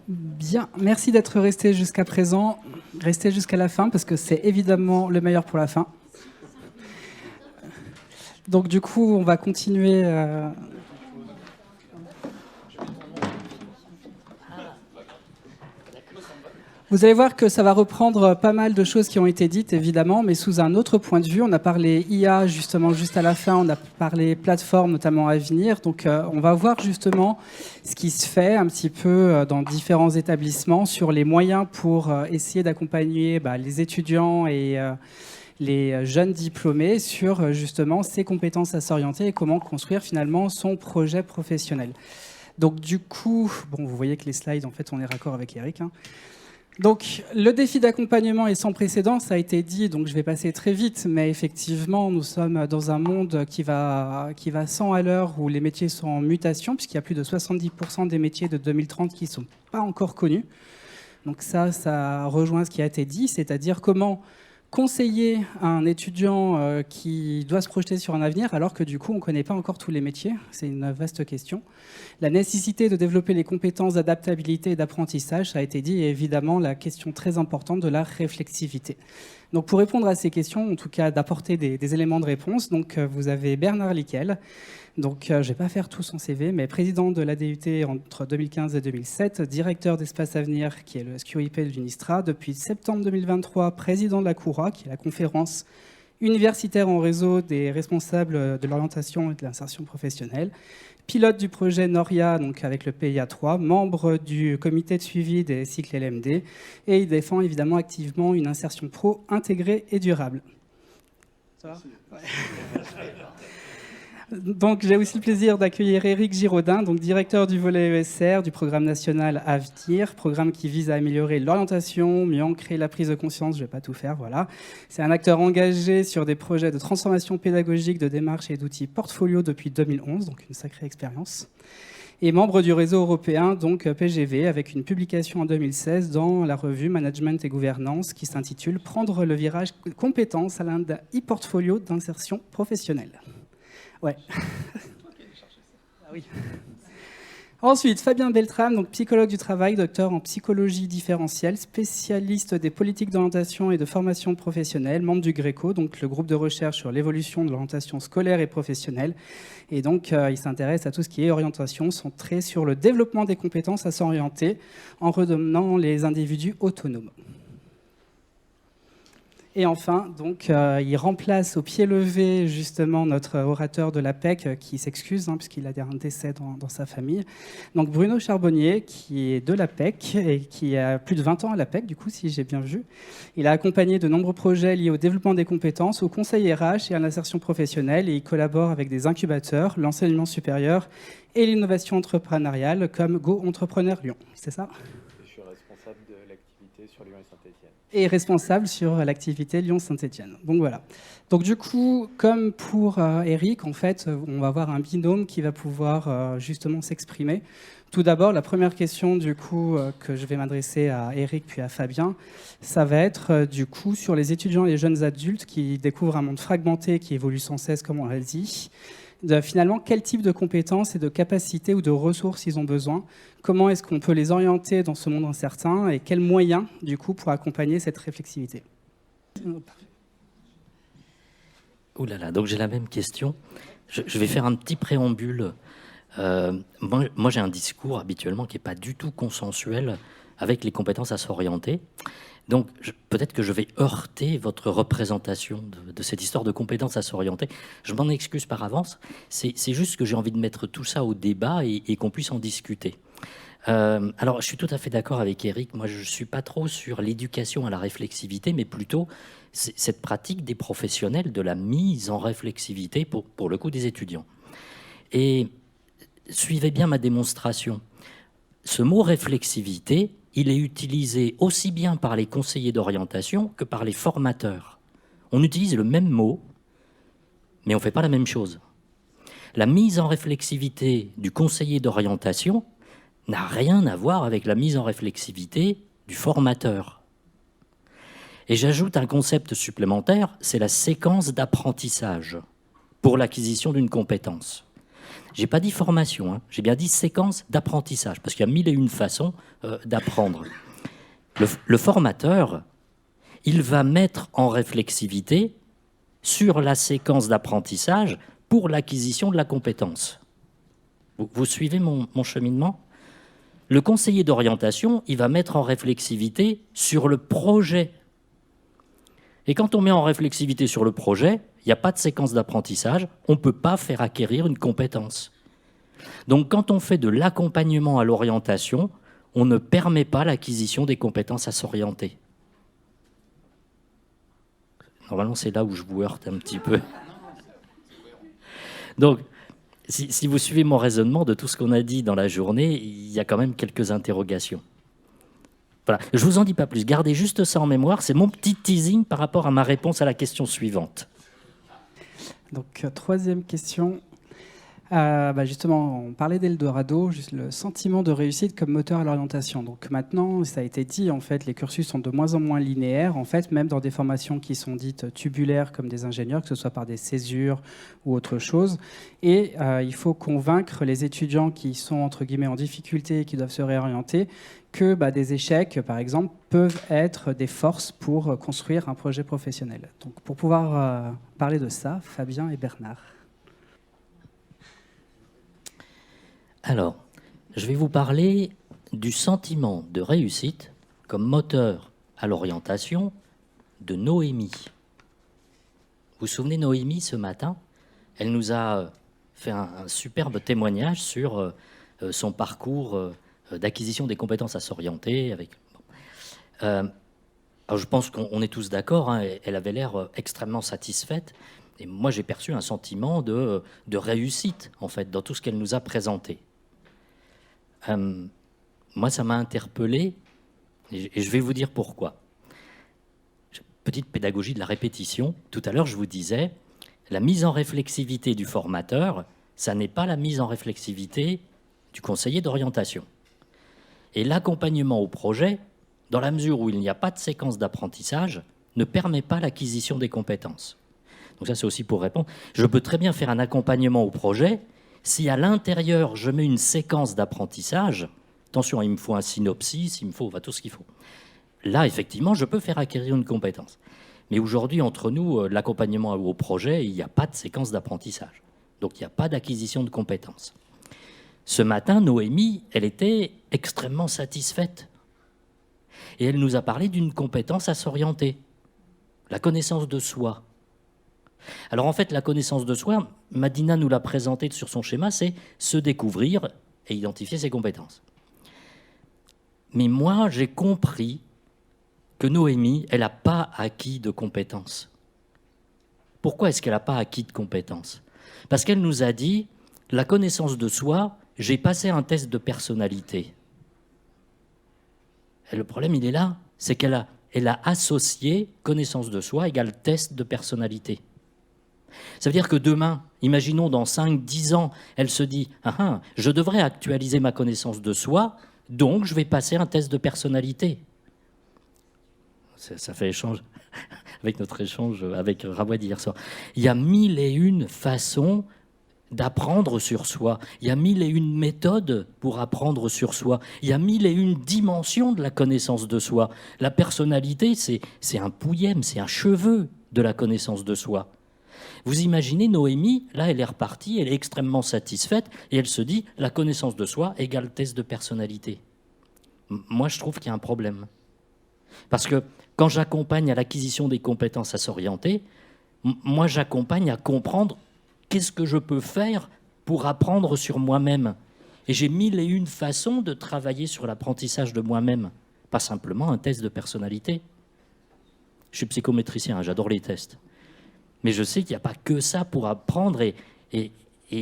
Bien, merci d'être resté jusqu'à présent. Restez jusqu'à la fin parce que c'est évidemment le meilleur pour la fin. Donc du coup, on va continuer. Vous allez voir que ça va reprendre pas mal de choses qui ont été dites, évidemment, mais sous un autre point de vue. On a parlé IA, justement, juste à la fin. On a parlé plateforme, notamment à venir. Donc, on va voir, justement, ce qui se fait un petit peu dans différents établissements sur les moyens pour essayer d'accompagner les étudiants et les jeunes diplômés sur, justement, ces compétences à s'orienter et comment construire, finalement, son projet professionnel. Donc, du coup, bon, vous voyez que les slides, en fait, on est raccord avec Eric, hein. Donc, le défi d'accompagnement est sans précédent, ça a été dit, donc je vais passer très vite, mais effectivement, nous sommes dans un monde qui va 100 à l'heure, où les métiers sont en mutation, puisqu'il y a plus de 70% des métiers de 2030 qui ne sont pas encore connus. Donc ça rejoint ce qui a été dit, c'est-à-dire comment conseiller un étudiant qui doit se projeter sur un avenir alors que du coup on ne connaît pas encore tous les métiers. C'est une vaste question. La nécessité de développer les compétences d'adaptabilité et d'apprentissage, ça a été dit, et évidemment la question très importante de la réflexivité. Donc pour répondre à ces questions, en tout cas d'apporter des éléments de réponse, donc vous avez Bernard Lickel. Donc, je ne vais pas faire tout son CV, mais président de l'ADUT entre 2015 et 2007, directeur d'Espace Avenir, qui est le SQIP de l'UNISTRA, depuis septembre 2023, président de la CURA, qui est la conférence universitaire en réseau des responsables de l'orientation et de l'insertion professionnelle, pilote du projet Noria, donc avec le PIA 3, membre du comité de suivi des cycles LMD, et il défend évidemment activement une insertion pro intégrée et durable. Ça va ? Ouais. Donc, j'ai aussi le plaisir d'accueillir Éric Giraudin, donc directeur du volet ESR du programme national Avenir, programme qui vise à améliorer l'orientation, mieux ancrer la prise de conscience. Je ne vais pas tout faire, voilà. C'est un acteur engagé sur des projets de transformation pédagogique, de démarche et d'outils portfolio depuis 2011, donc une sacrée expérience. Et membre du réseau européen, donc PGV, avec une publication en 2016 dans la revue Management et Gouvernance qui s'intitule « Prendre le virage compétences à l'un d'un e-portfolio d'insertion professionnelle ». Ouais. Ah oui. Ensuite, Fabien Beltrame, donc psychologue du travail, docteur en psychologie différentielle, spécialiste des politiques d'orientation et de formation professionnelle, membre du GRECO, donc le groupe de recherche sur l'évolution de l'orientation scolaire et professionnelle. Et donc, il s'intéresse à tout ce qui est orientation, centré sur le développement des compétences à s'orienter en redonnant les individus autonomes. Et enfin, donc, il remplace au pied levé justement notre orateur de l'APEC qui s'excuse puisqu'il a un décès dans sa famille. Donc Bruno Charbonnier, qui est de l'APEC et qui a plus de 20 ans à l'APEC, du coup, si j'ai bien vu. Il a accompagné de nombreux projets liés au développement des compétences, au conseil RH et à l'insertion professionnelle, et il collabore avec des incubateurs, l'enseignement supérieur et l'innovation entrepreneuriale comme Go Entrepreneur Lyon. C'est ça ? Je suis responsable de l'activité sur Lyon et Saint-Étienne. Et responsable sur l'activité Lyon-Saint-Étienne. Donc voilà. Donc du coup, comme pour Eric, en fait, on va avoir un binôme qui va pouvoir justement s'exprimer. Tout d'abord, la première question du coup que je vais m'adresser à Eric puis à Fabien, ça va être du coup sur les étudiants et les jeunes adultes qui découvrent un monde fragmenté qui évolue sans cesse, comme on l'a dit. Finalement, quel type de compétences et de capacités ou de ressources ils ont besoin, comment est-ce qu'on peut les orienter dans ce monde incertain et quels moyens, du coup, pour accompagner cette réflexivité. Ouh là là, donc j'ai la même question. Je vais faire un petit préambule. Moi, j'ai un discours habituellement qui n'est pas du tout consensuel avec les compétences à s'orienter. Donc, peut-être que je vais heurter votre représentation de cette histoire de compétences à s'orienter. Je m'en excuse par avance. C'est juste que j'ai envie de mettre tout ça au débat et qu'on puisse en discuter. Alors, je suis tout à fait d'accord avec Eric. Moi, je ne suis pas trop sur l'éducation à la réflexivité, mais plutôt cette pratique des professionnels de la mise en réflexivité pour le coup des étudiants. Et suivez bien ma démonstration. Ce mot réflexivité, il est utilisé aussi bien par les conseillers d'orientation que par les formateurs. On utilise le même mot, mais on ne fait pas la même chose. La mise en réflexivité du conseiller d'orientation n'a rien à voir avec la mise en réflexivité du formateur. Et j'ajoute un concept supplémentaire, c'est la séquence d'apprentissage pour l'acquisition d'une compétence. J'ai pas dit formation, hein. J'ai bien dit séquence d'apprentissage, parce qu'il y a mille et une façons d'apprendre. Le formateur, il va mettre en réflexivité sur la séquence d'apprentissage pour l'acquisition de la compétence. Vous suivez mon cheminement ? Le conseiller d'orientation, il va mettre en réflexivité sur le projet. Et quand on met en réflexivité sur le projet, il n'y a pas de séquence d'apprentissage, on ne peut pas faire acquérir une compétence. Donc quand on fait de l'accompagnement à l'orientation, on ne permet pas l'acquisition des compétences à s'orienter. Normalement, c'est là où je vous heurte un petit peu. Donc, si vous suivez mon raisonnement de tout ce qu'on a dit dans la journée, il y a quand même quelques interrogations. Voilà. Je ne vous en dis pas plus. Gardez juste ça en mémoire. C'est mon petit teasing par rapport à ma réponse à la question suivante. Donc, troisième question. Justement, on parlait d'Eldorado, juste le sentiment de réussite comme moteur à l'orientation. Donc maintenant, ça a été dit, en fait, les cursus sont de moins en moins linéaires, en fait, même dans des formations qui sont dites tubulaires comme des ingénieurs, que ce soit par des césures ou autre chose. Et il faut convaincre les étudiants qui sont, entre guillemets, en difficulté et qui doivent se réorienter que des échecs, par exemple, peuvent être des forces pour construire un projet professionnel. Donc pour pouvoir parler de ça, Fabien et Bernard. Alors, je vais vous parler du sentiment de réussite comme moteur à l'orientation de Noémie. Vous vous souvenez Noémie ce matin? Elle nous a fait un superbe témoignage sur son parcours d'acquisition des compétences à s'orienter. Alors je pense qu'on est tous d'accord, hein, elle avait l'air extrêmement satisfaite. Et moi, j'ai perçu un sentiment de réussite, en fait, dans tout ce qu'elle nous a présenté. Moi, ça m'a interpellé, et je vais vous dire pourquoi. Petite pédagogie de la répétition. Tout à l'heure, je vous disais, la mise en réflexivité du formateur, ça n'est pas la mise en réflexivité du conseiller d'orientation. Et l'accompagnement au projet, dans la mesure où il n'y a pas de séquence d'apprentissage, ne permet pas l'acquisition des compétences. Donc ça, c'est aussi pour répondre. Je peux très bien faire un accompagnement au projet si à l'intérieur, je mets une séquence d'apprentissage. Attention, il me faut un synopsis, il me faut tout ce qu'il faut. Là, effectivement, je peux faire acquérir une compétence. Mais aujourd'hui, entre nous, l'accompagnement au projet, il n'y a pas de séquence d'apprentissage. Donc, il n'y a pas d'acquisition de compétences. Ce matin, Noémie, elle était extrêmement satisfaite. Et elle nous a parlé d'une compétence à s'orienter, la connaissance de soi. Alors en fait, la connaissance de soi, Madina nous l'a présentée sur son schéma, c'est se découvrir et identifier ses compétences. Mais moi, j'ai compris que Noémie, elle n'a pas acquis de compétences. Pourquoi est-ce qu'elle n'a pas acquis de compétences? Parce qu'elle nous a dit, la connaissance de soi, j'ai passé un test de personnalité. Et le problème, il est là, c'est qu'elle a associé connaissance de soi égale test de personnalité. Ça veut dire que demain, imaginons dans 5-10 ans, elle se dit « je devrais actualiser ma connaissance de soi, donc je vais passer un test de personnalité ». Ça fait échange avec notre échange avec Rawadi hier soir. Il y a 1001 façons d'apprendre sur soi. Il y a 1001 méthodes pour apprendre sur soi. Il y a 1001 dimensions de la connaissance de soi. La personnalité, c'est un pouillème, c'est un cheveu de la connaissance de soi. Vous imaginez Noémie, là elle est repartie, elle est extrêmement satisfaite et elle se dit la connaissance de soi égale test de personnalité. Moi je trouve qu'il y a un problème. Parce que quand j'accompagne à l'acquisition des compétences à s'orienter, moi j'accompagne à comprendre qu'est-ce que je peux faire pour apprendre sur moi-même. Et j'ai 1001 façons de travailler sur l'apprentissage de moi-même, pas simplement un test de personnalité. Je suis psychométricien, j'adore les tests. Mais je sais qu'il n'y a pas que ça pour apprendre et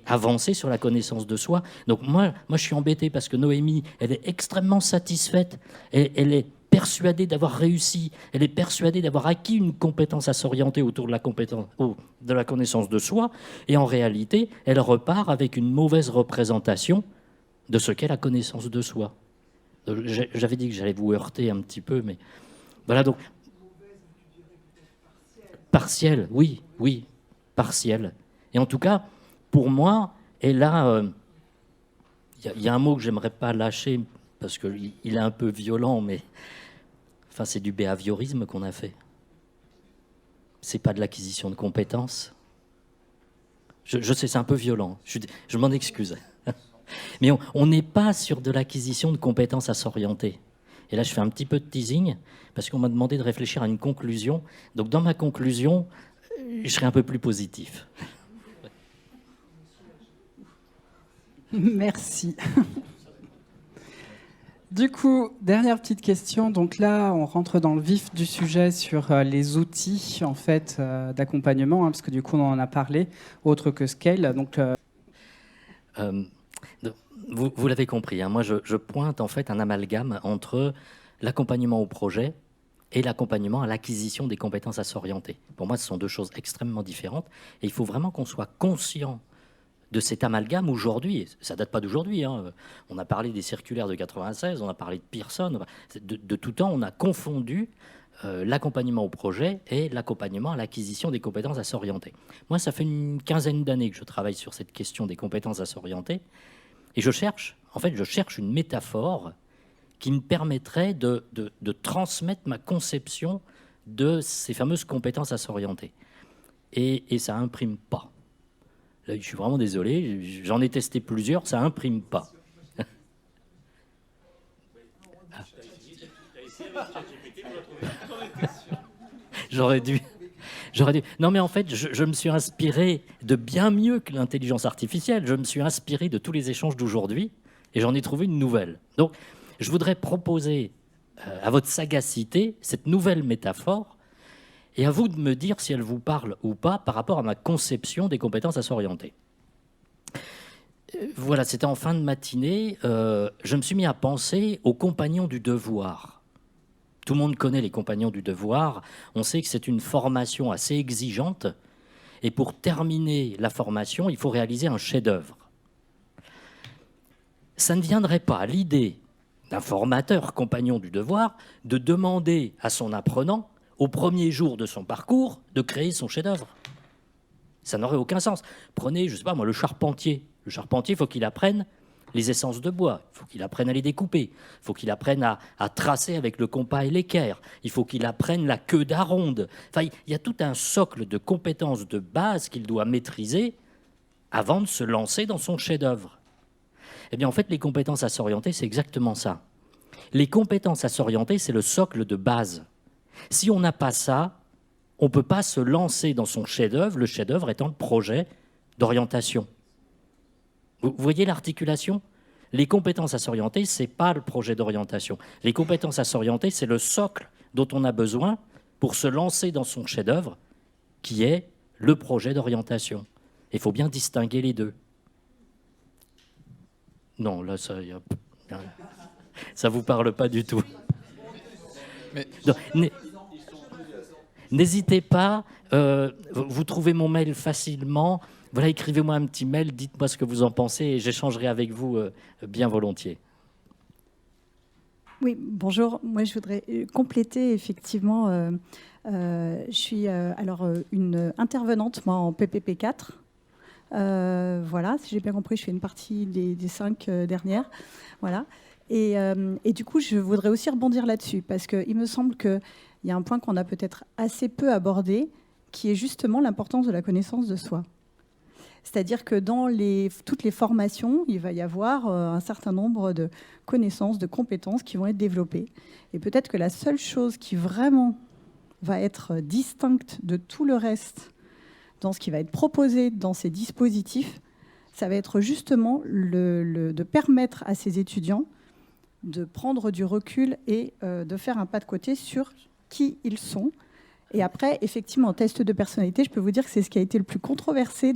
avancer sur la connaissance de soi. Donc moi, je suis embêté parce que Noémie, elle est extrêmement satisfaite. Elle est persuadée d'avoir réussi. Elle est persuadée d'avoir acquis une compétence à s'orienter autour de la connaissance de soi. Et en réalité, elle repart avec une mauvaise représentation de ce qu'est la connaissance de soi. J'avais dit que j'allais vous heurter un petit peu, mais voilà donc... Partielle, oui, partielle. Et en tout cas, pour moi, Et là, il y a un mot que j'aimerais pas lâcher parce qu'il est un peu violent, mais enfin, c'est du behaviorisme qu'on a fait. C'est pas de l'acquisition de compétences. Je sais, c'est un peu violent. Je m'en excuse. Mais on n'est pas sur de l'acquisition de compétences à s'orienter. Et là, je fais un petit peu de teasing parce qu'on m'a demandé de réfléchir à une conclusion. Donc, dans ma conclusion, je serai un peu plus positif. Merci. Du coup, dernière petite question. Donc là, on rentre dans le vif du sujet sur les outils en fait d'accompagnement, parce que du coup, on en a parlé, autre que Scale. Donc, vous l'avez compris, hein, moi je pointe en fait un amalgame entre l'accompagnement au projet et l'accompagnement à l'acquisition des compétences à s'orienter. Pour moi, ce sont deux choses extrêmement différentes et il faut vraiment qu'on soit conscient de cet amalgame aujourd'hui. Ça date pas d'aujourd'hui, hein. On a parlé des circulaires de 96, on a parlé de Pearson. De tout temps, on a confondu l'accompagnement au projet et l'accompagnement à l'acquisition des compétences à s'orienter. Moi, ça fait une quinzaine d'années que je travaille sur cette question des compétences à s'orienter. Et je cherche une métaphore qui me permettrait de transmettre ma conception de ces fameuses compétences à s'orienter. Et ça imprime pas. Là, je suis vraiment désolé, j'en ai testé plusieurs, ça imprime pas. J'aurais dû. Non, mais en fait, je me suis inspiré de bien mieux que l'intelligence artificielle. Je me suis inspiré de tous les échanges d'aujourd'hui et j'en ai trouvé une nouvelle. Donc, je voudrais proposer à votre sagacité cette nouvelle métaphore et à vous de me dire si elle vous parle ou pas par rapport à ma conception des compétences à s'orienter. Voilà, c'était en fin de matinée. Je me suis mis à penser aux compagnons du devoir. Tout le monde connaît les compagnons du devoir. On sait que c'est une formation assez exigeante. Et pour terminer la formation, il faut réaliser un chef-d'œuvre. Ça ne viendrait pas à l'idée d'un formateur compagnon du devoir de demander à son apprenant, au premier jour de son parcours, de créer son chef-d'œuvre. Ça n'aurait aucun sens. Prenez, je ne sais pas moi, le charpentier. Le charpentier, il faut qu'il apprenne les essences de bois, il faut qu'il apprenne à les découper, il faut qu'il apprenne à tracer avec le compas et l'équerre, il faut qu'il apprenne la queue d'aronde. Enfin, il y a tout un socle de compétences de base qu'il doit maîtriser avant de se lancer dans son chef-d'œuvre. Eh bien, en fait, les compétences à s'orienter, c'est exactement ça. Les compétences à s'orienter, c'est le socle de base. Si on n'a pas ça, on ne peut pas se lancer dans son chef-d'œuvre, le chef-d'œuvre étant le projet d'orientation. Vous voyez l'articulation ? Les compétences à s'orienter, ce n'est pas le projet d'orientation. Les compétences à s'orienter, c'est le socle dont on a besoin pour se lancer dans son chef-d'œuvre, qui est le projet d'orientation. Il faut bien distinguer les deux. Non, là, ça ne vous parle pas du tout. N'hésitez pas, vous trouvez mon mail facilement. Voilà, écrivez-moi un petit mail, dites-moi ce que vous en pensez et j'échangerai avec vous bien volontiers. Oui, bonjour. Moi, je voudrais compléter effectivement. Je suis une intervenante moi, en PPP4. Voilà, si j'ai bien compris, je fais une partie des 5 dernières. Voilà. Et du coup, je voudrais aussi rebondir là-dessus parce qu'il me semble qu'il y a un point qu'on a peut-être assez peu abordé, qui est justement l'importance de la connaissance de soi. C'est-à-dire que dans toutes les formations, il va y avoir un certain nombre de connaissances, de compétences qui vont être développées. Et peut-être que la seule chose qui vraiment va être distincte de tout le reste dans ce qui va être proposé dans ces dispositifs, ça va être justement de permettre à ces étudiants de prendre du recul et de faire un pas de côté sur qui ils sont. Et après, effectivement, en test de personnalité, je peux vous dire que c'est ce qui a été le plus controversé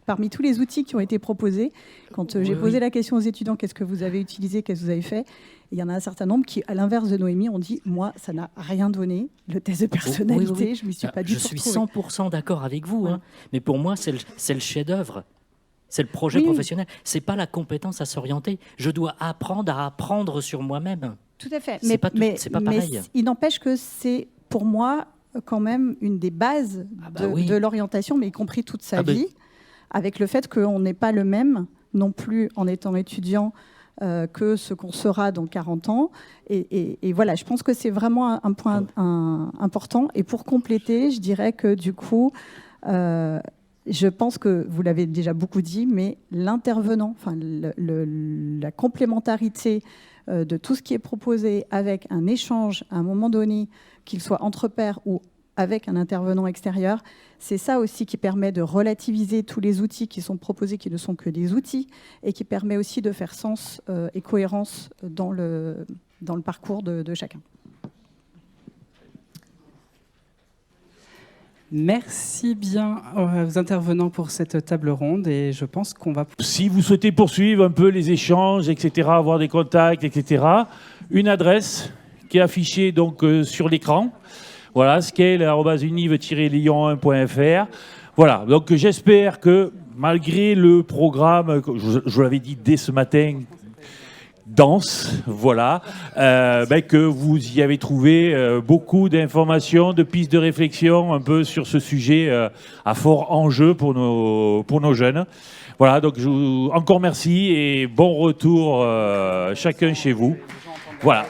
parmi tous les outils qui ont été proposés. Quand j'ai posé la question aux étudiants, qu'est-ce que vous avez utilisé, qu'est-ce que vous avez fait ? Il y en a un certain nombre qui, à l'inverse de Noémie, ont dit « Moi, ça n'a rien donné, le test de personnalité, je ne m'y suis pas du tout Je suis retrouvée. 100% d'accord avec vous, hein. Mais pour moi, c'est le chef-d'œuvre. C'est le projet professionnel. Ce n'est pas la compétence à s'orienter. Je dois apprendre à apprendre sur moi-même. Tout à fait. C'est pas pareil. Mais il n'empêche que c'est, pour moi, quand même une des bases de l'orientation, mais y compris toute sa vie. avec le fait qu'on n'est pas le même non plus en étant étudiant que ce qu'on sera dans 40 ans. Et voilà, je pense que c'est vraiment un point important. Et pour compléter, je dirais que du coup, je pense que vous l'avez déjà beaucoup dit, mais l'intervenant, enfin, la complémentarité de tout ce qui est proposé avec un échange à un moment donné, qu'il soit entre pairs ou avec un intervenant extérieur, c'est ça aussi qui permet de relativiser tous les outils qui sont proposés, qui ne sont que des outils, et qui permet aussi de faire sens et cohérence dans le parcours de chacun. Merci bien aux intervenants pour cette table ronde et je pense qu'on va... Si vous souhaitez poursuivre un peu les échanges, etc., avoir des contacts, etc., une adresse qui est affichée donc, sur l'écran. Voilà, scale@univ-lyon1.fr. Voilà, donc j'espère que malgré le programme, je vous l'avais dit dès ce matin, dense, voilà, que vous y avez trouvé beaucoup d'informations, de pistes de réflexion un peu sur ce sujet à fort enjeu pour nos jeunes. Voilà, donc encore merci et bon retour chacun chez vous. Voilà.